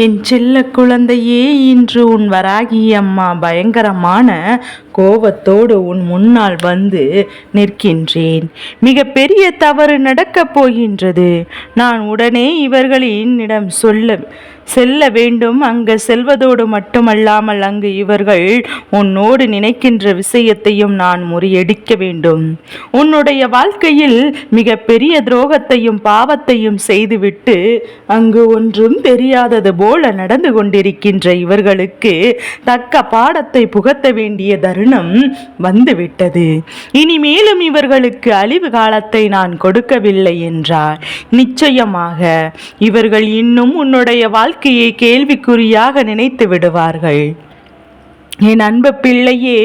என் செல்ல குழந்தையே, இன்று உன் வராகி அம்மா பயங்கரமான கோபத்தோடு உன் முன்னால் வந்து நிற்கின்றேன். மிக பெரிய தவறு நடக்கப் போகின்றது. நான் உடனே இவர்களிடம் செல்ல வேண்டும். அங்கு செல்வதோடு மட்டுமல்லாமல் அங்கு இவர்கள் உன்னோடு நினைக்கின்ற விஷயத்தையும் நான் முறியடிக்க வேண்டும். உன்னுடைய வாழ்க்கையில் மிக பெரிய துரோகத்தையும் பாவத்தையும் செய்துவிட்டு அங்கு ஒன்றும் தெரியாதது போல நடந்து கொண்டிருக்கின்ற இவர்களுக்கு தக்க பாடத்தை புகட்ட வேண்டிய தருணம் வந்துவிட்டது. இனிமேலும் இவர்களுக்கு அழிவு காலத்தை நான் கொடுக்கவில்லை என்றால் நிச்சயமாக இவர்கள் இன்னும் உன்னுடைய வாழ்க்கையை கேள்விக்குறியாக நினைத்து விடுவார்கள். என் அன்பு பிள்ளையே,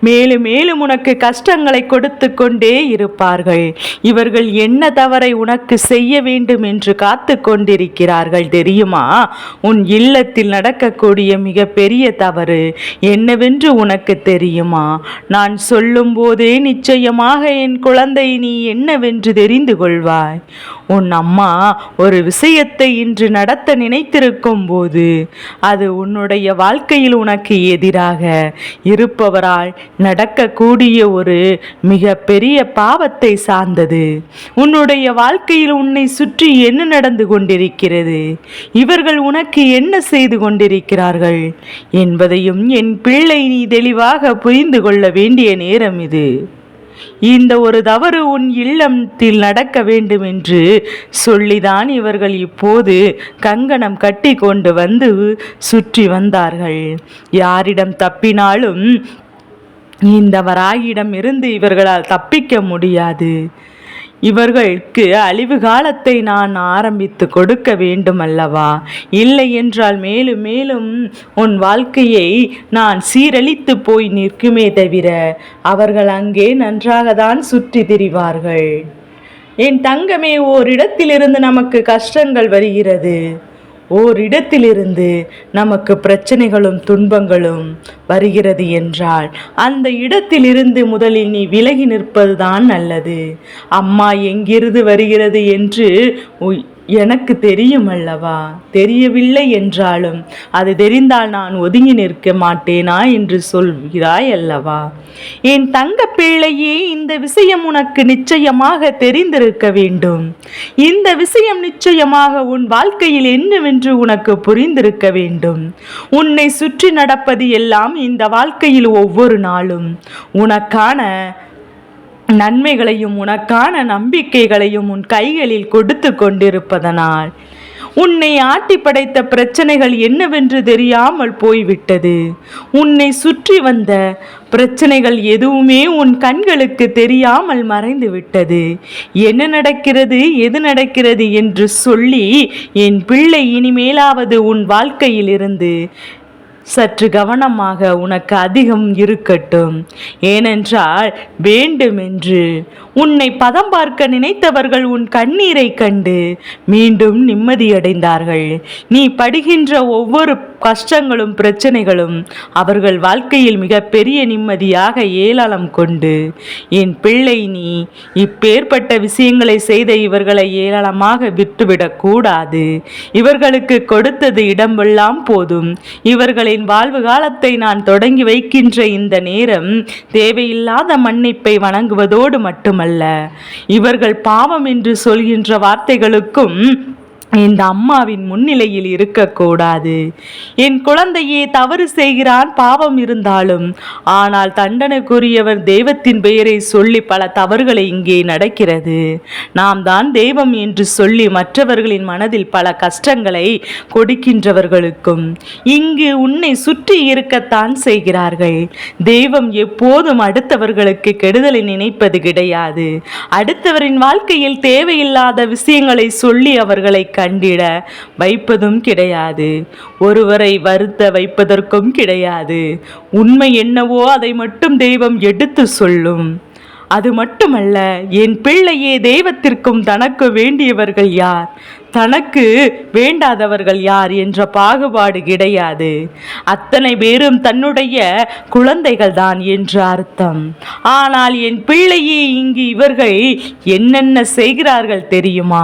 மேலும் மேலும் உனக்கு கஷ்டங்களை கொடுத்து கொண்டே இருப்பார்கள். இவர்கள் என்ன தவறை உனக்கு செய்ய வேண்டும் என்று காத்து கொண்டிருக்கிறார்கள் தெரியுமா? உன் இல்லத்தில் நடக்கக்கூடிய மிக பெரிய தவறு என்னவென்று உனக்கு தெரியுமா? நான் சொல்லும் போதே நிச்சயமாக என் குழந்தை நீ என்னவென்று தெரிந்து கொள்வாய். உன் அம்மா ஒரு விஷயத்தை இன்று நடத்த நினைத்திருக்கும் போது அது உன்னுடைய வாழ்க்கையில் உனக்கு எதிராக இருப்பவரால் நடக்கக்கூடிய ஒரு மிக பெரிய பாவத்தை சார்ந்தது. உன்னுடைய வாழ்க்கையில் உன்னை சுற்றி என்ன நடந்து கொண்டிருக்கிறது, இவர்கள் உனக்கு என்ன செய்து கொண்டிருக்கிறார்கள் என்பதையும் என் பிள்ளை நீ தெளிவாக புரிந்து கொள்ள வேண்டிய நேரம் இது. இந்த ஒரு தவறு உன் இல்லத்தில் நடக்க வேண்டும் என்று சொல்லிதான் இவர்கள் இப்போது கங்கணம் கட்டி கொண்டு வந்து சுற்றி வந்தார்கள். யாரிடம் தப்பினாலும் இந்த வராகியிடம் இருந்து இவர்களால் தப்பிக்க முடியாது. இவர்களுக்கு அழிவு காலத்தை நான் ஆரம்பித்து கொடுக்க வேண்டும் அல்லவா? இல்லை என்றால் மேலும் மேலும் உன் வாழ்க்கையை நான் சீரழித்து போய் நிற்குமே தவிர அவர்கள் அங்கே நன்றாக தான் சுற்றி திரிவார்கள். என் தங்கமே, ஓரிடத்திலிருந்து நமக்கு கஷ்டங்கள் வருகிறது, ஓரிடத்திலிருந்து நமக்கு பிரச்சனைகளும் துன்பங்களும் வருகிறது என்றால் அந்த இடத்திலிருந்து முதலில் நீ விலகி நிற்பதுதான் நல்லது. அம்மா எங்கிருந்து வருகிறது என்று எனக்கு தெரியும் அல்லவா? தெரியவில்லை என்றாலும் அது தெரிந்தால் நான் ஒதுங்கி நிற்க மாட்டேனா என்று சொல்கிறாய் அல்லவா? என் தங்க பிள்ளையே, இந்த விஷயம் உனக்கு நிச்சயமாக தெரிந்திருக்க வேண்டும். இந்த விஷயம் நிச்சயமாக உன் வாழ்க்கையில் என்னவென்று உனக்கு புரிந்திருக்க வேண்டும். உன்னை சுற்றி நடப்பது எல்லாம் இந்த வாழ்க்கையில் ஒவ்வொரு நாளும் உனக்கான நன்மைகளையும் உனக்கான நம்பிக்கைகளையும் உன் கைகளில் கொடுத்து கொண்டிருப்பதனால் உன்னை ஆட்டி படைத்த பிரச்சனைகள் என்னவென்று தெரியாமல் போய்விட்டது. உன்னை சுற்றி வந்த பிரச்சனைகள் எதுவுமே உன் கண்களுக்கு தெரியாமல் மறைந்து விட்டது. என்ன நடக்கிறது, எது நடக்கிறது என்று சொல்லி என் பிள்ளை இனிமேலாவது உன் வாழ்க்கையில் இருந்து சற்று கவனமாக உனக்கு அதிகம் இருக்கட்டும். ஏனென்றால் வேண்டுமென்று உன்னை பதம் பார்க்க நினைத்தவர்கள் உன் கண்ணீரை கண்டு மீண்டும் நிம்மதியடைந்தார்கள். நீ படுகின்ற ஒவ்வொரு கஷ்டங்களும் பிரச்சனைகளும் அவர்கள் வாழ்க்கையில் மிக பெரிய நிம்மதியாக ஏளனம் கொண்டு, என் பிள்ளை நீ இப்பேற்பட்ட விஷயங்களை செய்த இவர்களை ஏளனமாக விட்டுவிடக்கூடாது. இவர்களுக்கு கொடுத்தது இடமெல்லாம் போதும். இவர்களின் வாழ்வு காலத்தை நான் தொடங்கி வைக்கின்ற இந்த நேரம் தேவையில்லாத மன்னிப்பை வணங்குவதோடு மட்டுமல்ல, இவர்கள் பாவம் என்று சொல்கின்ற வார்த்தைகளுக்கும் இந்த அம்மாவின் முன்னிலையில் இருக்கக்கூடாது. என் குழந்தையே, தவறு செய்கிறான், பாவம் இருந்தாலும் ஆனால் தண்டனைக்குரியவர் தெய்வத்தின் பெயரை சொல்லி பல தவறுகளை இங்கே நடக்கிறது. நாம் தான் தெய்வம் என்று சொல்லி மற்றவர்களின் மனதில் பல கஷ்டங்களை கொடுக்கின்றவர்களுக்கும் இங்கு உன்னை சுற்றி இருக்கத்தான் செய்கிறார்கள். தெய்வம் எப்போதும் அடுத்தவர்களுக்கு கெடுதலை நினைப்பது கிடையாது. அடுத்தவரின் வாழ்க்கையில் தேவையில்லாத விஷயங்களை சொல்லி அவர்களை கண்டிட வைப்பதும் கிடையாது. ஒருவரை வருத்த வைப்பதற்கும் கிடையாது. உண்மை என்னவோ அதை மட்டும் தெய்வம் எடுத்து சொல்லும். அது மட்டுமல்ல, என் பிள்ளையே, தெய்வத்திற்கும் தனக்கு வேண்டியவர்கள் யார்? தனக்கு வேண்டாதவர்கள் யார் என்ற பாகுபாடு கிடையாது. அத்தனை பேரும் தன்னுடைய குழந்தைகள் தான் என்று அர்த்தம். ஆனால் என் பிள்ளையே, இங்கு இவர்கள் என்னென்ன செய்கிறார்கள் தெரியுமா?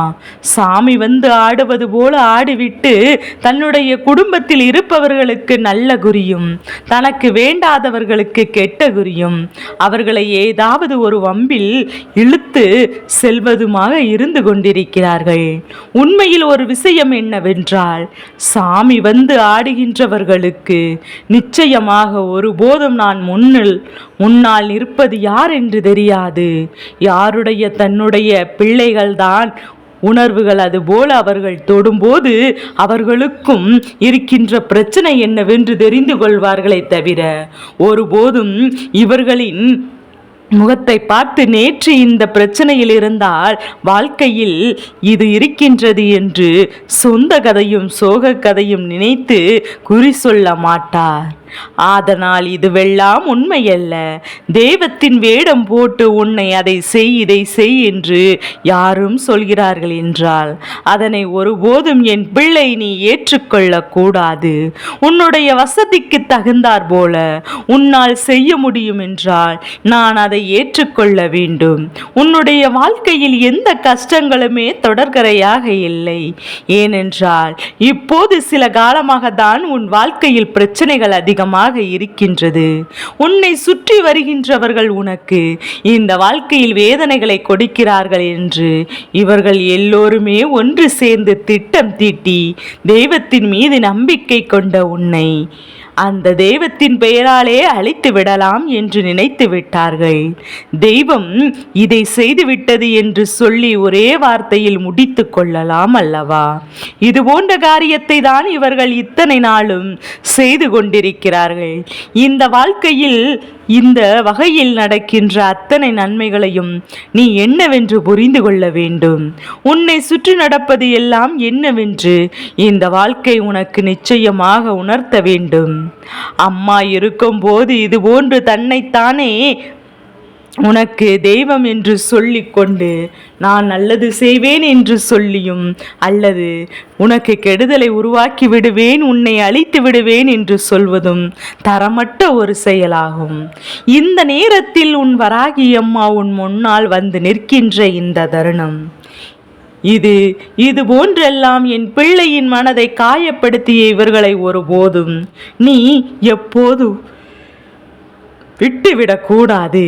சாமி வந்து ஆடுவது போல ஆடிவிட்டு தன்னுடைய குடும்பத்தில் இருப்பவர்களுக்கு நல்ல குறியும், தனக்கு வேண்டாதவர்களுக்கு கெட்ட குறியும், அவர்களை ஏதாவது ஒரு வம்பில் இழுத்து செல்வதுமாக இருந்து கொண்டிருக்கிறார்கள். உண்மையில் ஒரு விஷயம் என்னவென்றால், சாமி வந்து ஆடுகின்றவர்களுக்கு நிச்சயமாக ஒருபோதும் நான் முன்னால் நிற்பது யார் என்று தெரியாது. யாருடைய தன்னுடைய பிள்ளைகள்தான் உணர்வுகள் அதுபோல அவர்கள் தொடும்போது அவர்களுக்கும் இருக்கின்ற பிரச்சனை என்னவென்று தெரிந்து கொள்வார்களே தவிர ஒருபோதும் இவர்களின் முகத்தை பார்த்து நேற்று இந்த பிரச்சனையில் இருந்தால் வாழ்க்கையில் இது இருக்கின்றது என்று சொந்த கதையும் சோக கதையும் நினைத்து குறி சொல்ல மாட்டார். அதனால் இதுவெல்லாம் உண்மையல்ல. தெய்வத்தின் வேடம் போட்டு உன்னை அதை செய் இதை செய் என்று யாரும் சொல்கிறார்கள் என்றால் அதனை ஒருபோதும் என் பிள்ளை நீ ஏற்றுக்கொள்ள கூடாது. உன்னுடைய வசதிக்கு தகுந்தாற் போல உன்னால் செய்ய முடியும் என்றால் நான் அதை ஏற்றுக்கொள்ள வேண்டும். உன்னுடைய வாழ்க்கையில் எந்த கஷ்டங்களுமே தொடர்கரையாக இல்லை. ஏனென்றால் இப்போது சில காலமாக தான் உன் வாழ்க்கையில் பிரச்சனைகள் அதிகமாக இருக்கின்றது. உன்னை சுற்றி வருகின்றவர்கள் உனக்கு இந்த வாழ்க்கையில் வேதனைகளை கொடுக்கிறார்கள் என்று இவர்கள் எல்லோருமே ஒன்று சேர்ந்து திட்டம் தீட்டி தெய்வத்தின் மீது நம்பிக்கை கொண்ட உன்னை அந்த தெய்வத்தின் பெயராலே அழித்து விடலாம் என்று நினைத்து விட்டார்கள். தெய்வம் இதை செய்துவிட்டது என்று சொல்லி ஒரே வார்த்தையில் முடித்து கொள்ளலாம் அல்லவா? இது போன்ற காரியத்தை தான் இவர்கள் இத்தனை நாளும் செய்து கொண்டிருக்கிறார்கள். இந்த வாழ்க்கையில் இந்த வகையில் நடக்கின்ற அத்தனை நன்மைகளையும் நீ என்னவென்று புரிந்து கொள்ள வேண்டும். உன்னை சுற்றி நடப்பது எல்லாம் என்னவென்று இந்த வாழ்க்கை உனக்கு நிச்சயமாக உணர்த்த வேண்டும். அம்மா இருக்கும்போது இது போன்று தன்னைத்தானே உனக்கு தெய்வம் என்று சொல்லிக்கொண்டு நான் நல்லது செய்வேன் என்று சொல்லியும் அல்லது உனக்கு கெடுதலை உருவாக்கி விடுவேன், உன்னை அழித்து விடுவேன் என்று சொல்வதும் தரமற்ற ஒரு செயலாகும். இந்த நேரத்தில் உன் வராகி அம்மா உன் முன்னால் வந்து நிற்கின்ற இந்த தருணம் இது போன்றெல்லாம் என் பிள்ளையின் மனதை காயப்படுத்திய இவர்களை ஒருபோதும் நீ எப்போதும் விட்டுவிடக்கூடாது.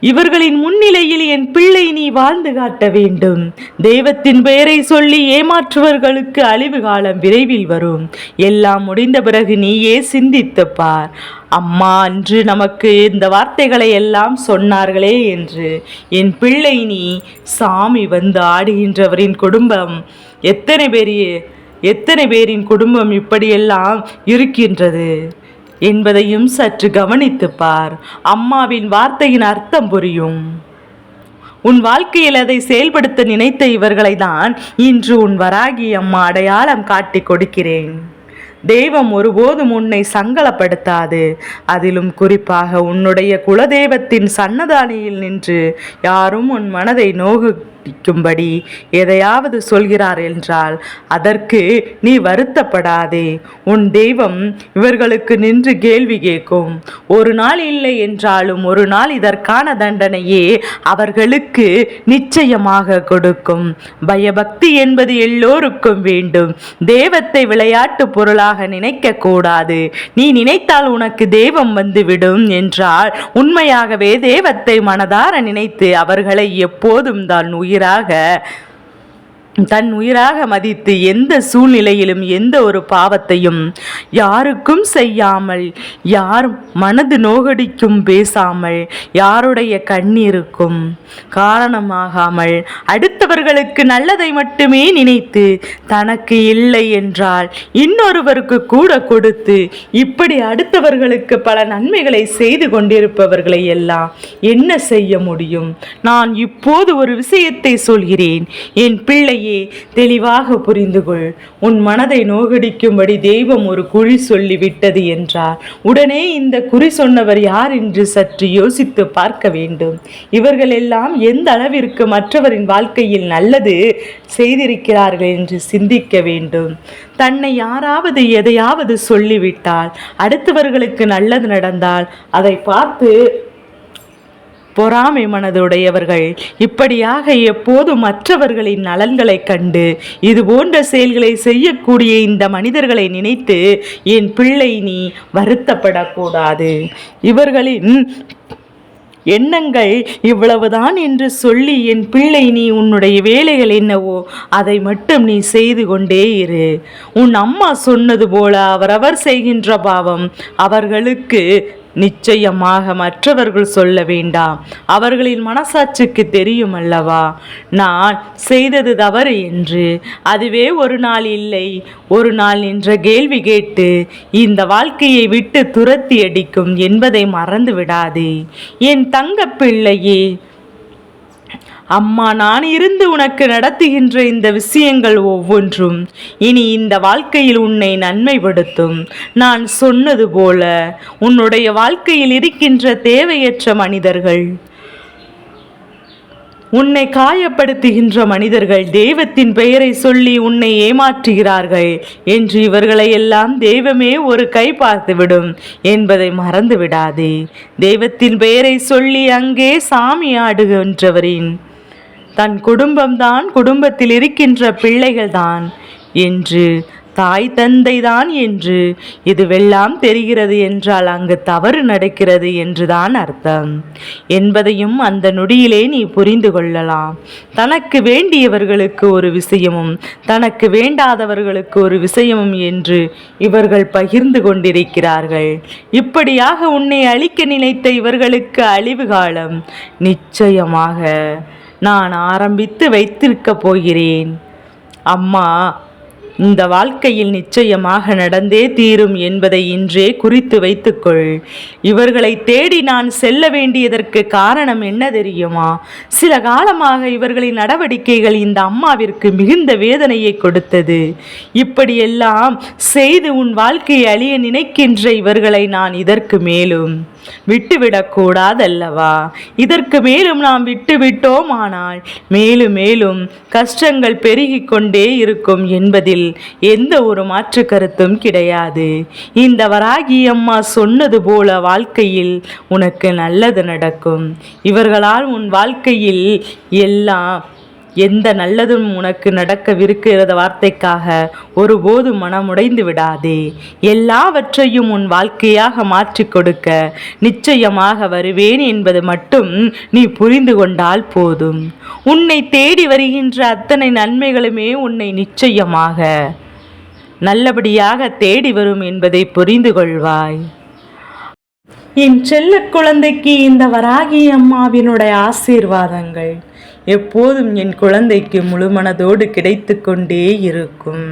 இவர்களின் முன்னிலையில் என் பிள்ளை நீ வாழ்ந்து காட்ட வேண்டும். தெய்வத்தின் பெயரை சொல்லி ஏமாற்றுவர்களுக்கு அழிவு காலம் விரைவில் வரும். எல்லாம் முடிந்த பிறகு நீயே சிந்தித்து பார். அம்மா அன்று நமக்கு இந்த வார்த்தைகளை எல்லாம் சொன்னார்களே என்று என் பிள்ளை நீ சாமி வந்து ஆடுகின்றவரின் குடும்பம் எத்தனை பேரின் குடும்பம் இப்படியெல்லாம் இருக்கின்றது என்பதையும் சற்று கவனித்து பார். அம்மாவின் வார்த்தையின் அர்த்தம் புரியும். உன் வாழ்க்கையில் அதை செயல்படுத்த நினைத்த இவர்களை தான் இன்று உன் வராகி அம்மா அடையாளம் காட்டி கொடுக்கிறேன். தெய்வம் ஒருபோதும் உன்னை சங்கலப்படுத்தாது. அதிலும் குறிப்பாக உன்னுடைய குலதெய்வத்தின் சன்னதானியில் நின்று யாரும் உன் மனதை நோகும்படி எதையாவது சொல்கிறார் என்றால் அதற்கு நீ வருத்தப்படாதே. உன் தெய்வம் இவர்களுக்கு நின்று கேள்வி கேட்கும். ஒரு நாள் இல்லை என்றாலும் ஒரு நாள் இதற்கான தண்டனையே அவர்களுக்கு நிச்சயமாக கொடுக்கும். பயபக்தி என்பது எல்லோருக்கும் வேண்டும். தெய்வத்தை விளையாட்டு பொருளாக நினைக்க கூடாது. நீ நினைத்தால் உனக்கு தெய்வம் வந்துவிடும் என்றால் உண்மையாகவே தெய்வத்தை மனதார நினைத்து அவர்களை எப்போதும் தன் உயிராக மதித்து எந்த சூழ்நிலையிலும் எந்த ஒரு பாவத்தையும் யாருக்கும் செய்யாமல், யாரும் மனது நோகடிக்கும் பேசாமல், யாருடைய கண்ணீருக்கும் காரணமாகாமல் அடுத்தவர்களுக்கு நல்லதை மட்டுமே நினைத்து தனக்கு இல்லை என்றால் இன்னொருவருக்கு கூட கொடுத்து இப்படி அடுத்தவர்களுக்கு பல நன்மைகளை செய்து கொண்டிருப்பவர்களை எல்லாம் என்ன செய்ய முடியும்? நான் இப்போது ஒரு விஷயத்தை சொல்கிறேன். என் பிள்ளை பிள்ளையே, தெளிவாக புரிந்து கொள். உன் மனதை நோகடிக்கும்படி தெய்வம் ஒரு குறி சொல்லிவிட்டது என்றார். உடனே இந்த குறி சொன்னவர் யார் என்று சற்று யோசித்து பார்க்க வேண்டும். இவர்கள் எல்லாம் எந்த அளவிற்கு மற்றவரின் வாழ்க்கையில் நல்லது செய்திருக்கிறார்கள் என்று சிந்திக்க வேண்டும். தன்னை யாராவது எதையாவது சொல்லிவிட்டால், அடுத்தவர்களுக்கு நல்லது நடந்தால் அதை பார்த்து பொறாமை மனதுடையவர்கள் இப்படியாக எப்போதும் மற்றவர்களின் நலன்களை கண்டு இது போன்ற செயல்களை செய்யக்கூடிய இந்த மனிதர்களை நினைத்து என் பிள்ளை நீ வருத்தப்படக்கூடாது. இவர்களின் எண்ணங்கள் இவ்வளவுதான் என்று சொல்லி என் பிள்ளை நீ உன்னுடைய வேலைகள் என்னவோ அதை மட்டும் நீ செய்து கொண்டே இரு. உன் அம்மா சொன்னது போல அவரவர் செய்கின்ற பாவம் அவர்களுக்கு நிச்சயமாக மற்றவர்கள் சொல்ல வேண்டாம். அவர்களின் மனசாட்சிக்கு தெரியும் அல்லவா நான் செய்தது தவறு என்று. அதுவே ஒரு நாள் இல்லை ஒரு நாள் என்ற கேள்வி கேட்டு இந்த வாழ்க்கையை விட்டு துரத்தி அடிக்கும் என்பதை மறந்து விடாதே என் தங்க பிள்ளையே. அம்மா நான் இருந்து உனக்கு நடத்துகின்ற இந்த விஷயங்கள் ஒவ்வொன்றும் இனி இந்த வாழ்க்கையில் உன்னை நன்மைப்படுத்தும். நான் சொன்னது போல உன்னுடைய வாழ்க்கையில் இருக்கின்ற தேவையற்ற மனிதர்கள், உன்னை காயப்படுத்துகின்ற மனிதர்கள், தெய்வத்தின் பெயரை சொல்லி உன்னை ஏமாற்றுகிறார்கள் என்று இவர்களை எல்லாம் தெய்வமே ஒரு கை பார்த்துவிடும் என்பதை மறந்து விடாதே. தெய்வத்தின் பெயரை சொல்லி அங்கே சாமி ஆடுகின்றவரின் தன் குடும்பம்தான், குடும்பத்தில் இருக்கின்ற பிள்ளைகள்தான் என்று, தாய் தந்தை தான் என்று இதுவெல்லாம் தெரிகிறது என்றால் அங்கு தவறு நடக்கிறது என்றுதான் அர்த்தம் என்பதையும் அந்த நொடியிலே நீ புரிந்து கொள்ளலாம். தனக்கு வேண்டியவர்களுக்கு ஒரு விஷயமும் தனக்கு வேண்டாதவர்களுக்கு ஒரு விஷயமும் என்று இவர்கள் பகிர்ந்து கொண்டிருக்கிறார்கள். இப்படியாக உன்னை அழிக்க நினைத்த இவர்களுக்கு அழிவு காலம் நிச்சயமாக நான் ஆரம்பித்து வைத்திருக்க போகிறேன். அம்மா இந்த வாழ்க்கையில் நிச்சயமாக நடந்தே தீரும் என்பதை இன்றே குறித்து வைத்துக்கொள். இவர்களை தேடி நான் செல்ல வேண்டியதற்கு காரணம் என்ன தெரியுமா? சில காலமாக இவர்களின் நடவடிக்கைகள் இந்த அம்மாவிற்கு மிகுந்த வேதனையை கொடுத்தது. இப்படியெல்லாம் செய்து உன் வாழ்க்கையை அழிய நினைக்கின்ற இவர்களை நான் இதற்கு மேலும் விட்டுவிடக்கூடாதல்லவா? இதற்கு மேலும் நாம் விட்டுவிட்டோம் ஆனால் மேலும் மேலும் கஷ்டங்கள் பெருகிக் கொண்டே இருக்கும் என்பதில் எந்த ஒரு மாற்று கருத்தும் கிடையாது. இந்த வராகி அம்மா சொன்னது போல வாழ்க்கையில் உனக்கு நல்லது நடக்கும். இவர்களால் உன் வாழ்க்கையில் எல்லாம் எந்த நல்லதும் உனக்கு நடக்கவிருக்கிற வார்த்தைக்காக ஒருபோதும் மனமுடைந்து விடாதே. எல்லாவற்றையும் உன் வாழ்க்கையாக மாற்றி கொடுக்க நிச்சயமாக வருவேன் என்பது மட்டும் நீ புரிந்து கொண்டால் போதும். உன்னை தேடி வருகின்ற அத்தனை நன்மைகளுமே உன்னை நிச்சயமாக நல்லபடியாக தேடி வரும் என்பதை புரிந்து கொள்வாய். என் செல்ல குழந்தைக்கு இந்த வராகி அம்மாவினுடைய ஆசீர்வாதங்கள் எப்போதும் என் குழந்தைக்கு முழுமனதோடு கிடைத்து கொண்டே இருக்கும்.